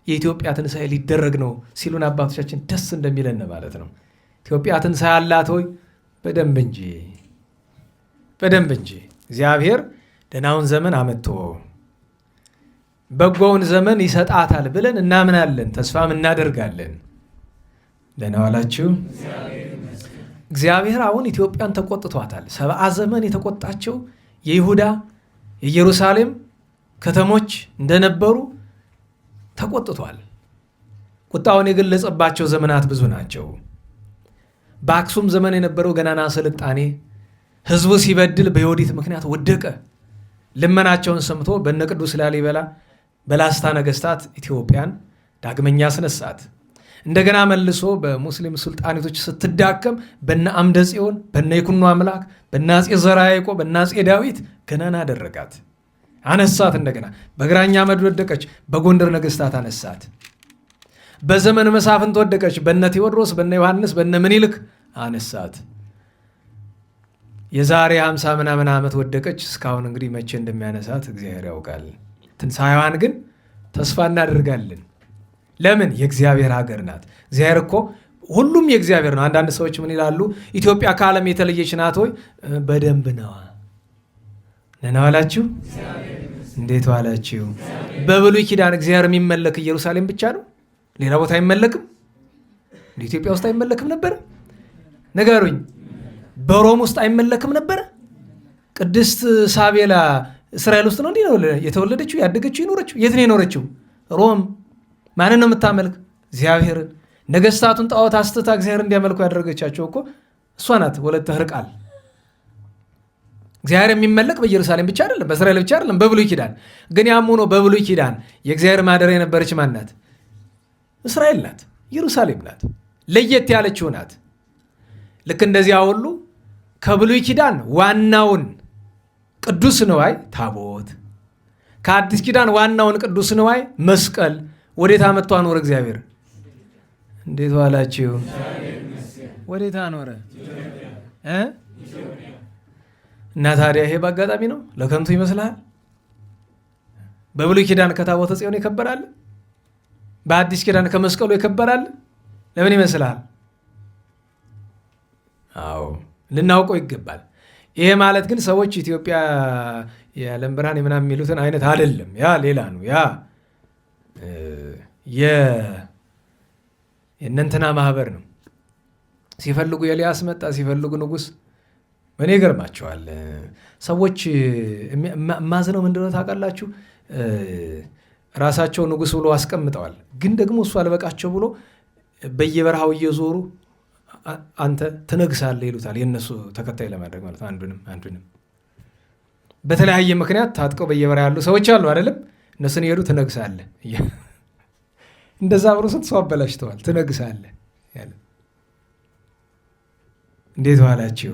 የኢትዮጵያ ትንሣኤ ሊደረግ ነው ሲሉን አባቶቻችን ደስ እንደሚለን ማለት ነው። ኢትዮጵያ ትንሣኤ አላት ሆይ? በደንብ እንጂ በደንብ እንጂ። እግዚአብሔር ደህናውን ዘመን አመጥቶ በጎውን ዘመን ይሰጣታል ብለን እናምናለን፣ ተስፋም እናደርጋለን። ደህና ዋላችሁ። እግዚአብሔር አሁን ኢትዮጵያን ተቆጥቷታል። 70 ዘመን የተቆጣቸው የይሁዳ የኢየሩሳሌም ከተሞች እንደነበሩ ተቆጥቷል። ቁጣውን የገለጸባቸው ዘመናት ብዙ ናቸው። በአክሱም ዘመን የነበረው ገናና ስልጣኔ ህዝቡ ሲበድል በዮዲት ምክንያት ወደቀ። ልመናቸውን ሰምቶ በነ ቅዱስ ላሊበላ በላስታ ነገስታት ኢትዮጵያን ዳግመኛ አስነሳት። እንደገና መልሶ በሙስሊም ሱልጣኔቶች ስትዳከም በነ አምደ ጽዮን፣ በነ ይኩኖ አምላክ፣ በነ አፄ ዘርዓ ያዕቆብ፣ በነ አፄ ዳዊት ገናና አደረጋት፣ አነሳት። እንደገና በግራኛ አመድ ወደቀች፣ በጎንደር ነገስታት አነሳት። በዘመን መሳፍንት ወደቀች፣ በነ ቴዎድሮስ፣ በነ ዮሐንስ፣ በነ ምኒልክ አነሳት። የዛሬ 50 ምናምን ዓመት ወደቀች። እስካሁን እንግዲህ መቼ እንደሚያነሳት እግዚአብሔር ያውቃል። ትንሣኤዋን ግን ተስፋ እናደርጋለን። ለምን? የእግዚአብሔር ሀገር ናት። እግዚአብሔር እኮ ሁሉም የእግዚአብሔር ነው። አንዳንድ ሰዎች ምን ይላሉ? ኢትዮጵያ ከዓለም የተለየች ናት ወይ? በደንብ ነዋ። ደህና ዋላችሁ? እንዴት ዋላችሁ? በብሉይ ኪዳን እግዚአብሔር የሚመለክ ኢየሩሳሌም ብቻ ነው? ሌላ ቦታ አይመለክም? ኢትዮጵያ ውስጥ አይመለክም ነበረ? ንገሩኝ። በሮም ውስጥ አይመለክም ነበረ? ቅድስት ሳቤላ እስራኤል ውስጥ ነው እንዲህ ነው የተወለደችው ያደገችው የኖረችው? የት ነው የኖረችው? ሮም። ማንን ነው የምታመልክ? እግዚአብሔርን። ነገስታቱን ጣዖት አስትታ እግዚአብሔር እንዲያመልኩ ያደረገቻቸው እኮ እሷ ናት። ወለተ ሕርቃል። እግዚአብሔር የሚመለክ በኢየሩሳሌም ብቻ አይደለም፣ በእስራኤል ብቻ አይደለም፣ በብሉይ ኪዳን ግን ያም ሆኖ በብሉይ ኪዳን የእግዚአብሔር ማደሪያ የነበረች ማን ናት? እስራኤል ናት፣ ኢየሩሳሌም ናት፣ ለየት ያለችው ናት። ልክ እንደዚያ ሁሉ ከብሉይ ኪዳን ዋናውን ቅዱስ ንዋይ ታቦት፣ ከአዲስ ኪዳን ዋናውን ቅዱስ ንዋይ መስቀል ወዴት አመጥቶ አኖረ እግዚአብሔር? እንዴት ዋላችሁ? ወዴት አኖረ? እና ታዲያ ይሄ በአጋጣሚ ነው? ለከንቱ ይመስልሃል? በብሉይ ኪዳን ከታቦተ ጽዮን ይከበራል፣ በአዲስ ኪዳን ከመስቀሉ ይከበራል። ለምን ይመስልሃል? አዎ ልናውቀው ይገባል። ይሄ ማለት ግን ሰዎች ኢትዮጵያ የዓለም ብርሃን የምናምን የሚሉትን አይነት አይደለም። ያ ሌላ ነው። ያ የእነንትና ማህበር ነው። ሲፈልጉ ኤልያስ መጣ፣ ሲፈልጉ ንጉሥ። እኔ ይገርማቸዋል ሰዎች። ማዝነው ምንድነው ታውቃላችሁ? ራሳቸው ንጉሥ ብሎ አስቀምጠዋል። ግን ደግሞ እሱ አልበቃቸው ብሎ በየበረሃው እየዞሩ አንተ ትነግሳለህ ይሉታል። የእነሱ ተከታይ ለማድረግ ማለት አንዱንም በተለያየ ምክንያት ታጥቀው በየበረሃ ያሉ ሰዎች አሉ አይደለም? እነሱን ይሄዱ ትነግሳለህ። እንደዛ ብሎ ስንት ሰው አበላሽተዋል። ትነግሳለህ ያለ። እንዴት ዋላችሁ?